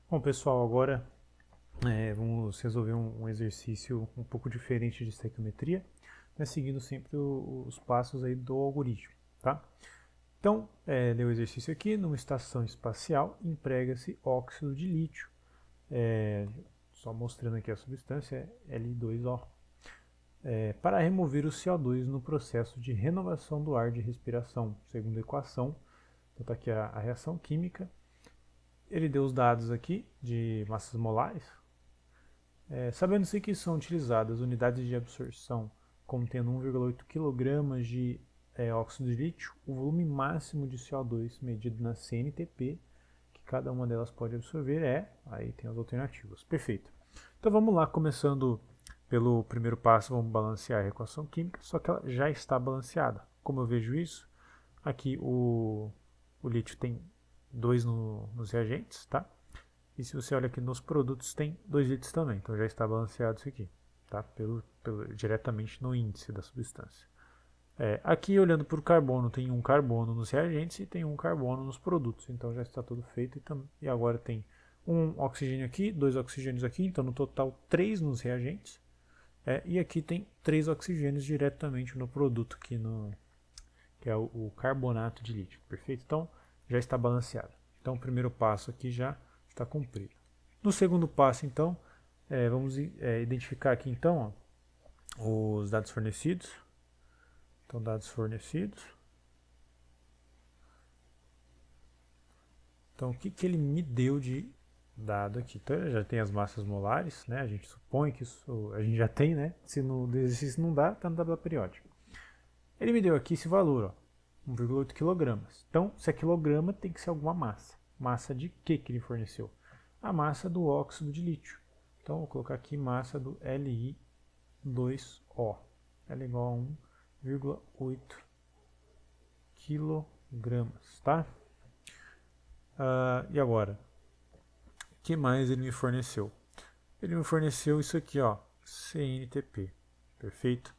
Bom, pessoal, agora vamos resolver um exercício um pouco diferente de estequiometria, né, seguindo sempre os passos aí do algoritmo, tá? Então, deu o exercício aqui, numa estação espacial, emprega-se óxido de lítio. Só mostrando aqui a substância, L2O. Para remover o CO2 no processo de renovação do ar de respiração, segundo a equação. Então, está aqui a reação química. Ele deu os dados aqui de massas molares. Sabendo-se que são utilizadas unidades de absorção contendo 1,8 kg de óxido de lítio, o volume máximo de CO2 medido na CNTP, que cada uma delas pode absorver, aí tem as alternativas. Perfeito. Então vamos lá, começando pelo primeiro passo, vamos balancear a equação química, só que ela já está balanceada. Como eu vejo isso? Aqui o lítio tem 2 nos reagentes, tá? E se você olha aqui nos produtos, tem 2 litros também, então já está balanceado isso aqui, tá? Diretamente no índice da substância. Aqui, olhando para o carbono, tem um carbono nos reagentes e tem um carbono nos produtos, então já está tudo feito. E agora tem um oxigênio aqui, 2 oxigênios aqui, então no total 3 nos reagentes. E aqui tem 3 oxigênios diretamente no produto, que é o carbonato de lítio, perfeito? Então já está balanceado. Então o primeiro passo aqui já está cumprido. No segundo passo, então, vamos identificar aqui então os dados fornecidos. Então, dados fornecidos. Então, o que ele me deu de dado aqui? Então, já tem as massas molares, né? A gente supõe que isso a gente já tem, né? Se no exercício não dá, está na tabela periódica. Ele me deu aqui esse valor, 1,8 kg. Então, se é quilograma, tem que ser alguma massa. Massa de que ele forneceu? A massa do óxido de lítio. Então, vou colocar aqui massa do Li2O. Ela é igual a 1,8 kg, tá? E agora? O que mais ele me forneceu? Ele me forneceu isso aqui, ó, CNTP. Perfeito?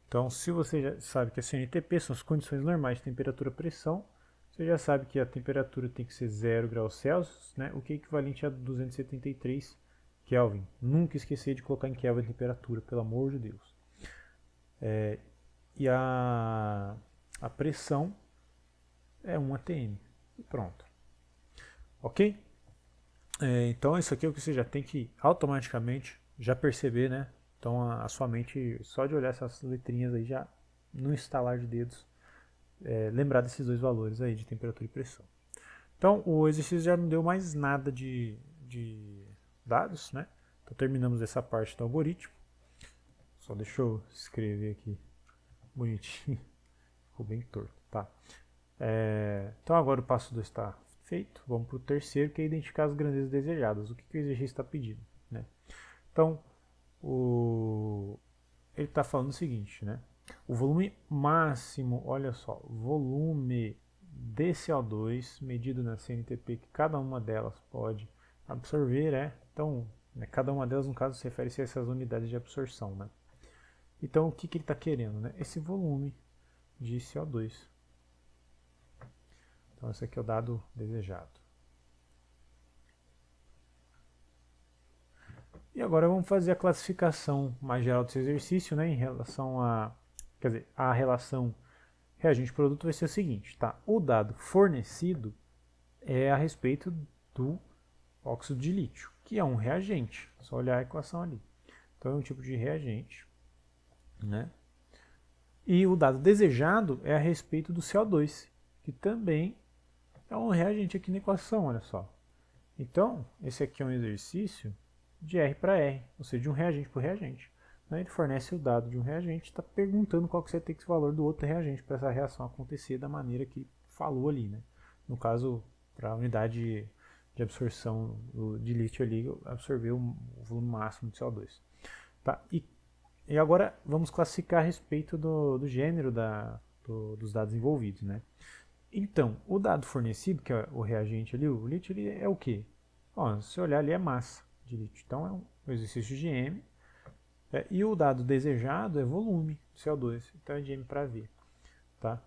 Então, se você já sabe que a CNTP são as condições normais de temperatura e pressão, você já sabe que a temperatura tem que ser 0 graus Celsius, né? O que é equivalente a 273 Kelvin. Nunca esquecer de colocar em Kelvin a temperatura, pelo amor de Deus. E a pressão é 1 atm. E pronto. Ok? Então isso aqui é o que você já tem que automaticamente já perceber, né? Então a sua mente, só de olhar essas letrinhas aí, já no estalar de dedos, lembrar desses dois valores aí de temperatura e pressão. Então o exercício já não deu mais nada de dados, né? Então terminamos essa parte do algoritmo. Só deixa eu escrever aqui bonitinho. Ficou bem torto, tá? Então agora o passo 2 está feito. Vamos para o terceiro, que é identificar as grandezas desejadas. O que o exercício está pedindo, né? Então, ele está falando o seguinte, né? O volume máximo, olha só, volume de CO2 medido na CNTP, que cada uma delas pode absorver, Então, cada uma delas, no caso, se refere-se a essas unidades de absorção, né? Então, o que ele está querendo, né? Esse volume de CO2. Então, esse aqui é o dado desejado. E agora vamos fazer a classificação mais geral desse exercício, né, em relação a, quer dizer, a relação reagente-produto vai ser o seguinte, tá? O dado fornecido é a respeito do óxido de lítio, que é um reagente, só olhar a equação ali. Então é um tipo de reagente, né? E o dado desejado é a respeito do CO2, que também é um reagente aqui na equação, olha só. Então, esse aqui é um exercício de R para R, ou seja, de um reagente por reagente. Ele fornece o dado de um reagente, está perguntando qual que você tem que ser o valor do outro reagente para essa reação acontecer da maneira que falou ali, né? No caso, para a unidade de absorção de lítio ali, absorver o volume máximo de CO2. Tá? E agora vamos classificar a respeito do gênero dos dados envolvidos, né? Então, o dado fornecido, que é o reagente ali, o lítio, ele é o quê? Ó, se você olhar ali é massa de lítio. Então é um exercício de M. E o dado desejado é volume de CO2. Então é de M para V. Tá?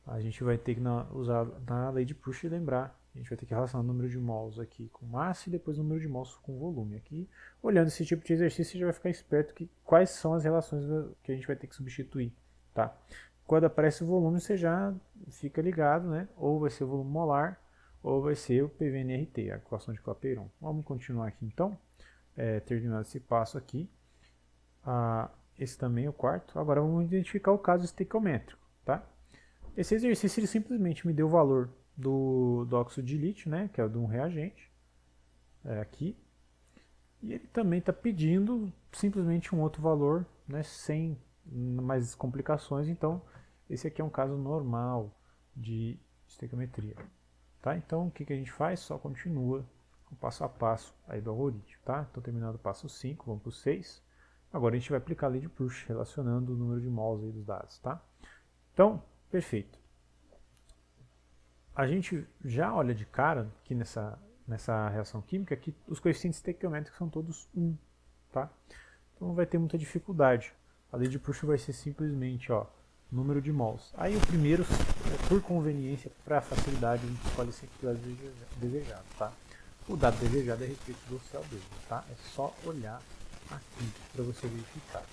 A gente vai ter que usar na lei de Proust e lembrar A gente vai ter que relacionar o número de mols aqui com massa e depois o número de mols com volume. Aqui, olhando esse tipo de exercício, você já vai ficar esperto que quais são as relações que a gente vai ter que substituir, tá? Quando aparece o volume, você já fica ligado, né? Ou vai ser o volume molar, ou vai ser o PVNRT, a equação de Clapeyron. Vamos continuar aqui então, terminado esse passo aqui. Esse também é o quarto. Agora vamos identificar o caso estequiométrico, tá? Esse exercício ele simplesmente me deu o valor do óxido de lítio, né, que é o de um reagente, aqui. E ele também está pedindo simplesmente um outro valor, né, sem mais complicações. Então, esse aqui é um caso normal de estequiometria. Tá? Então, o que a gente faz? Só continua o passo a passo aí do algoritmo. Tá? Então, terminando o passo 5, vamos para o 6. Agora a gente vai aplicar a lei de Proust, relacionando o número de mols aí dos dados. Tá? Então, perfeito. A gente já olha de cara que nessa reação química que os coeficientes estequiométricos são todos 1. Tá? Então não vai ter muita dificuldade. A lei de Proust vai ser simplesmente número de mols. Aí o primeiro, por conveniência, para facilidade, a gente escolhe sempre o dado desejado. Tá? O dado desejado é respeito do CO2. Tá? É só olhar aqui para você verificar.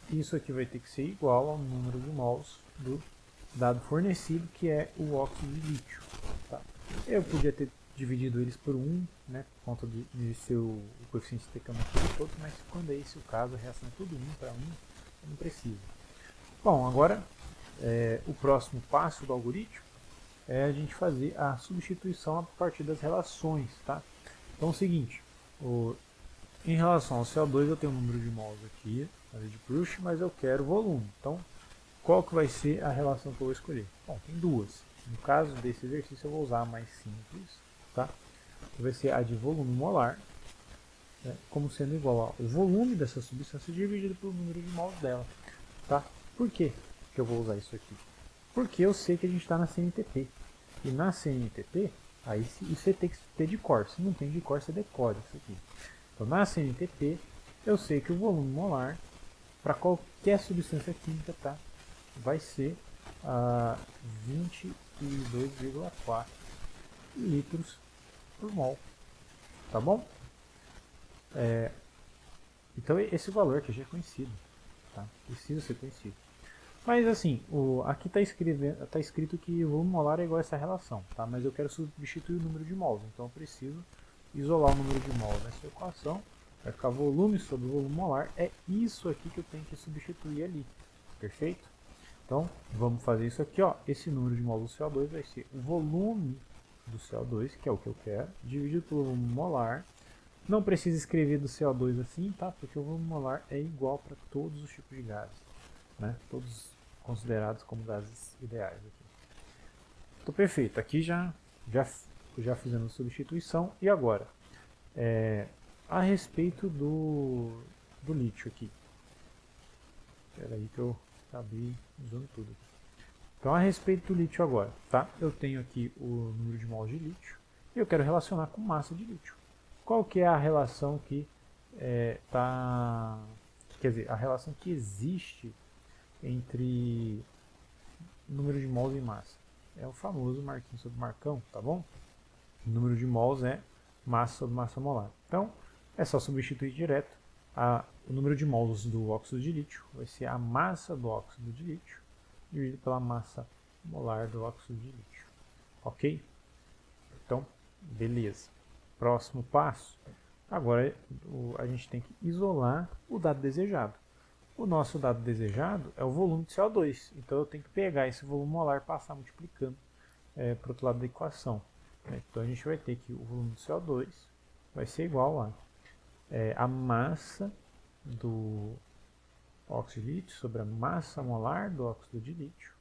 Isso aqui vai ter que ser igual ao número de mols do dado fornecido, que é o óxido de lítio. Tá? Eu podia ter dividido eles por 1, né, por conta de ser o coeficiente estequiométrico de todos, mas quando é esse o caso, a reação é tudo 1 para 1, eu não preciso. Bom, agora o próximo passo do algoritmo é a gente fazer a substituição a partir das relações. Tá? Então é o seguinte, em relação ao CO2 eu tenho um número de mols aqui, a lei de Proust, mas eu quero volume. Então, qual que vai ser a relação que eu vou escolher? Bom, tem duas. No caso desse exercício eu vou usar a mais simples, tá? Vai ser a de volume molar, né, como sendo igual ao volume dessa substância dividido pelo número de mols dela, tá? Por que eu vou usar isso aqui? Porque eu sei que a gente está na CNTP. E na CNTP, aí isso tem que ter de cor. Se não tem de cor, você decora isso aqui. Então, na CNTP, eu sei que o volume molar, para qualquer substância química, tá, vai ser 22,4 litros por mol. Tá bom? Então, esse valor aqui já é conhecido. Tá? Precisa ser conhecido. Mas assim, aqui está escrito que o volume molar é igual a essa relação, tá? Mas eu quero substituir o número de mols, então eu preciso isolar o número de mols nessa equação. Vai ficar volume sobre volume molar, é isso aqui que eu tenho que substituir ali, perfeito? Então, vamos fazer isso aqui, esse número de mols do CO2 vai ser o volume do CO2, que é o que eu quero, dividido pelo volume molar. Não precisa escrever do CO2 assim, tá? Porque o volume molar é igual para todos os tipos de gases, né? Todos considerados como gases ideais aqui. Então, perfeito. Aqui já fizemos a substituição. E agora, a respeito do lítio aqui. Espera aí que eu acabei usando tudo. Então, a respeito do lítio agora, tá? Eu tenho aqui o número de mols de lítio e eu quero relacionar com massa de lítio. Qual que é a relação que quer dizer, a relação que existe entre número de mols e massa? É o famoso marquinho sobre marcão, tá bom? O número de mols é massa sobre massa molar. Então, é só substituir direto. O número de mols do óxido de lítio vai ser a massa do óxido de lítio dividido pela massa molar do óxido de lítio. Ok? Então, beleza. Próximo passo. Agora a gente tem que isolar o dado desejado. O nosso dado desejado é o volume de CO2. Então eu tenho que pegar esse volume molar e passar multiplicando para o outro lado da equação. Então a gente vai ter que o volume de CO2 vai ser igual a massa do óxido de lítio sobre a massa molar do óxido de lítio,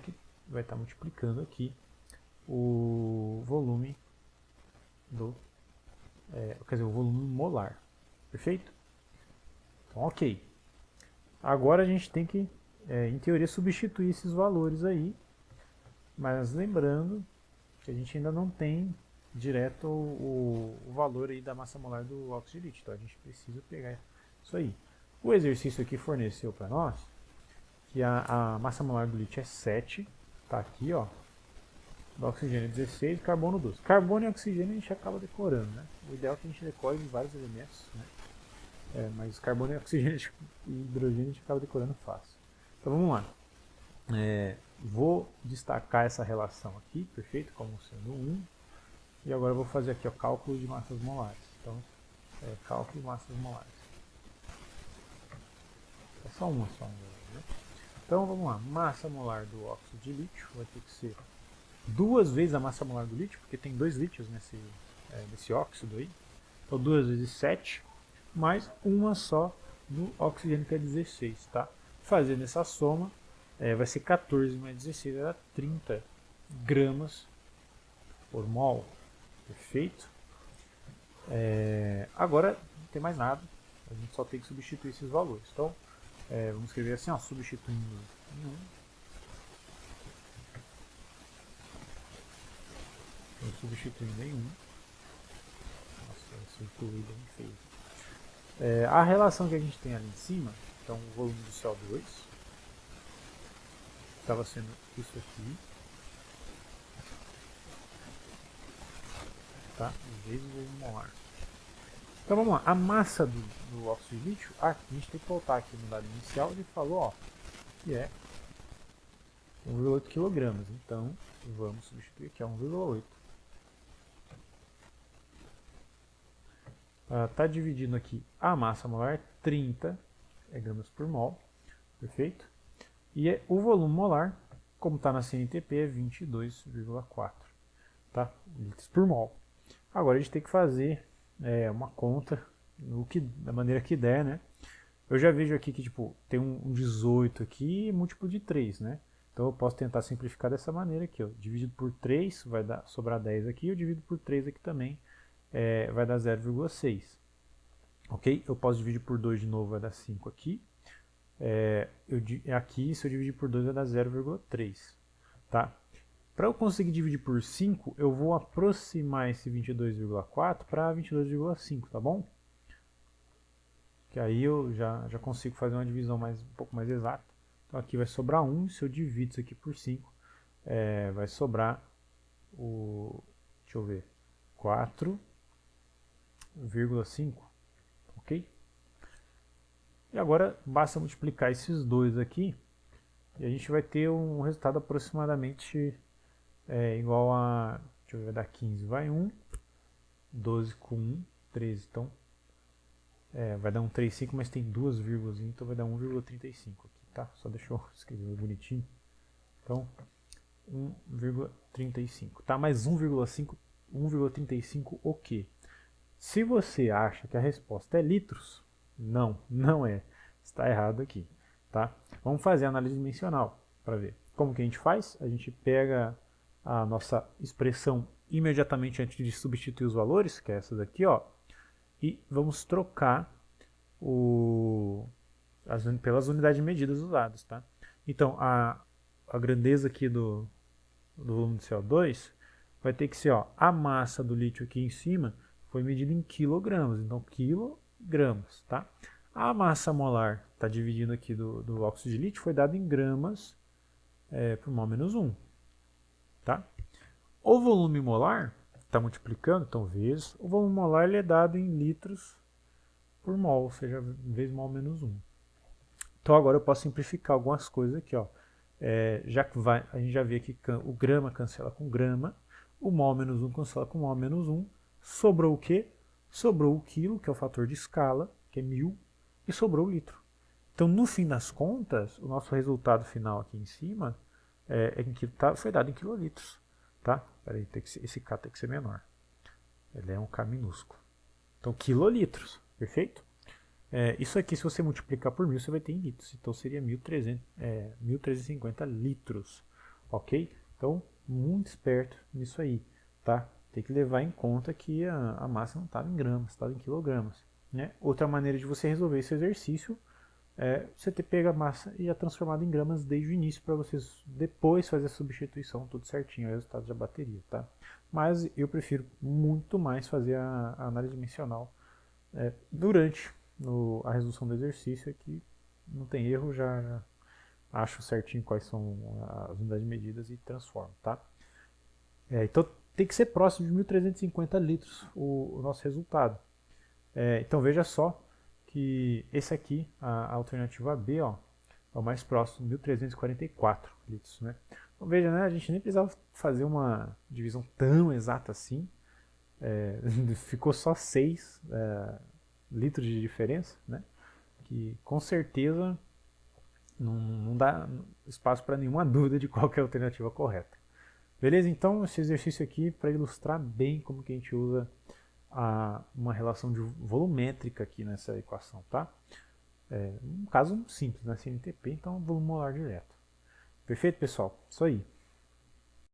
que vai estar multiplicando aqui o volume o volume molar. Perfeito? Então, ok. Agora a gente tem que, em teoria, substituir esses valores aí, mas lembrando que a gente ainda não tem direto o valor aí da massa molar do óxido de lítio, então a gente precisa pegar isso aí. O exercício aqui forneceu para nós que a massa molar do lítio é 7, Tá aqui, ó. Do oxigênio 16, carbono 12. Carbono e oxigênio a gente acaba decorando, né? O ideal é que a gente decore vários elementos, né? Mas carbono e oxigênio e hidrogênio a gente acaba decorando fácil. Então vamos lá. Vou destacar essa relação aqui, perfeito? Como sendo 1. E agora eu vou fazer aqui o cálculo de massas molares. Então, cálculo de massas molares. É só uma, né? Então vamos lá. Massa molar do óxido de lítio vai ter que ser 2 vezes a massa molar do lítio, porque tem 2 lítios nesse óxido aí. Então 2 vezes 7, mais uma só do oxigênio, que é 16, tá? Fazendo essa soma, vai ser 14 mais 16, dá 30 gramas por mol. Perfeito? Agora não tem mais nada, a gente só tem que substituir esses valores. Então, vamos escrever assim, ó, substituindo em 1. Substituindo em 1. Nossa, circulei bem feio. A relação que a gente tem ali em cima, então o volume do CO2, estava sendo isso aqui, tá? Vezes o volume molar. Então vamos lá, a massa do óxido de lítio, a gente tem que voltar aqui no dado inicial, ele falou, ó, que é 1,8 kg. Então vamos substituir aqui a 1,8. Está dividindo aqui a massa molar, 30 gramas por mol, perfeito? E o volume molar, como está na CNTP, é 22,4, tá? litros por mol. Agora a gente tem que fazer uma conta da maneira que der, né? Eu já vejo aqui que tipo, tem um 18 aqui múltiplo de 3, né? Então eu posso tentar simplificar dessa maneira aqui, ó. Dividido por 3 vai sobrar 10 aqui, eu divido por 3 aqui também, vai dar 0,6. Ok? Eu posso dividir por 2 de novo, vai dar 5 aqui. Aqui, se eu dividir por 2, vai dar 0,3. Tá? Para eu conseguir dividir por 5, eu vou aproximar esse 22,4 para 22,5, tá bom? Que aí eu já consigo fazer uma divisão um pouco mais exata. Então aqui vai sobrar 1, se eu divido isso aqui por 5, vai sobrar deixa eu ver, 4,5, ok? E agora basta multiplicar esses dois aqui e a gente vai ter um resultado aproximadamente igual a, deixa eu ver, vai dar 15, vai 1, 12 com 1, 13, então vai dar um 3,5, mas tem duas vírgulas, então vai dar 1,35 aqui, tá? Só deixa eu escrever bonitinho. Então, 1,35, tá? Mais 1,35 o quê? Se você acha que a resposta é litros, não é. Está errado aqui, tá? Vamos fazer a análise dimensional para ver. Como que a gente faz? A gente pega a nossa expressão imediatamente antes de substituir os valores, que é essa daqui, ó, e vamos trocar pelas unidades de medidas usadas, tá? Então, a grandeza aqui do volume de CO2 vai ter que ser, ó, a massa do lítio aqui em cima foi medida em quilogramas, então quilogramas, tá? A massa molar, está dividindo aqui do óxido de lítio, foi dada em gramas por mol menos 1, tá? O volume molar, está multiplicando, então vezes, o volume molar ele é dado em litros por mol, ou seja, vezes mol menos 1. Então agora eu posso simplificar algumas coisas aqui, ó. Já que a gente já vê que o grama cancela com grama, o mol menos 1 cancela com mol menos 1, sobrou o quê? Sobrou o quilo, que é o fator de escala, que é 1000, e sobrou o litro. Então, no fim das contas, o nosso resultado final aqui em cima foi dado em quilolitros. Tá? Peraí, esse K tem que ser menor. Ele é um K minúsculo. Então, quilolitros, perfeito? Isso aqui, se você multiplicar por 1000, você vai ter em litros. Então, seria 1.350 litros. Ok? Então, muito esperto nisso aí. Tá? Tem que levar em conta que a massa não estava em gramas, estava em quilogramas. Né? Outra maneira de você resolver esse exercício você ter pego a massa e a transformado em gramas desde o início para vocês depois fazer a substituição tudo certinho, o resultado da bateria, tá? Mas eu prefiro muito mais fazer a análise dimensional durante a resolução do exercício, que não tem erro, já acho certinho quais são as unidades medidas e transformo, tá? Então tem que ser próximo de 1.350 litros o nosso resultado. Então veja só que esse aqui, a alternativa B, ó, é o mais próximo, 1.344 litros, né? Então veja, né, a gente nem precisava fazer uma divisão tão exata assim, ficou só 6 litros de diferença, né? Que com certeza não dá espaço para nenhuma dúvida de qual é a alternativa correta. Beleza? Então esse exercício aqui para ilustrar bem como que a gente usa uma relação de volumétrica aqui nessa equação, tá? Um caso simples, né? CNTP, então volume molar direto. Perfeito, pessoal? Isso aí.